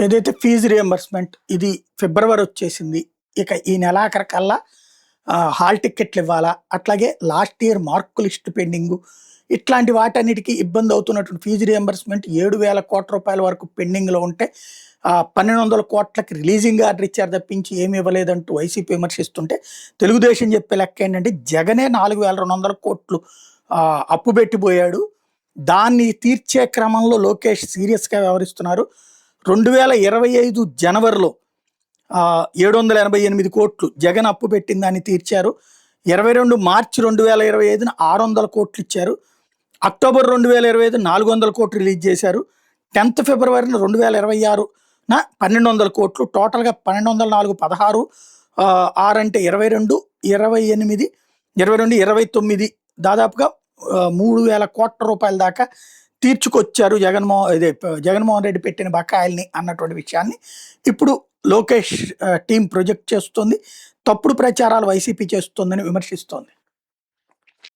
ఏదైతే fee reimbursement ఇది ఫిబ్రవరి వచ్చేసింది. ఇక ఈ నెలాఖరు కల్లా హాల్ టికెట్లు ఇవ్వాలా, అట్లాగే last year mark list pending, ఇట్లాంటి వాటన్నిటికీ ఇబ్బంది అవుతున్నటువంటి ఫీజు రియంబర్స్మెంట్ 7,000 కోట్ల రూపాయల వరకు పెండింగ్లో ఉంటే 1,200 కోట్లకి రిలీజింగ్ ఆర్డర్ ఇచ్చారు తప్పించి ఏమి ఇవ్వలేదంటూ వైసీపీ విమర్శిస్తుంటే, తెలుగుదేశం చెప్పే లెక్క ఏంటంటే జగనే 4,200 కోట్లు అప్పు పెట్టిపోయాడు, దాన్ని తీర్చే క్రమంలో లోకేష్ సీరియస్గా వ్యవహరిస్తున్నారు. 2025 జనవరిలో 788 కోట్లు జగన్ అప్పు పెట్టిన దాన్ని తీర్చారు. 22 మార్చి 2025న 600 కోట్లు ఇచ్చారు. అక్టోబర్ 2025 400 కోట్లు రిలీజ్ చేశారు. 10th ఫిబ్రవరిన 2026న 1,200 కోట్లు, టోటల్గా 1,204 16 6 అంటే 22 28 22 29 దాదాపుగా 3,000 కోట్ల రూపాయల దాకా తీర్చుకొచ్చారు జగన్మోహన్ రెడ్డి పెట్టిన బకాయిల్ని అన్నటువంటి విషయాన్ని ఇప్పుడు లోకేష్ టీం ప్రొజెక్ట్ చేస్తుంది. తప్పుడు ప్రచారాలు వైసీపీ చేస్తుందని విమర్శిస్తోంది.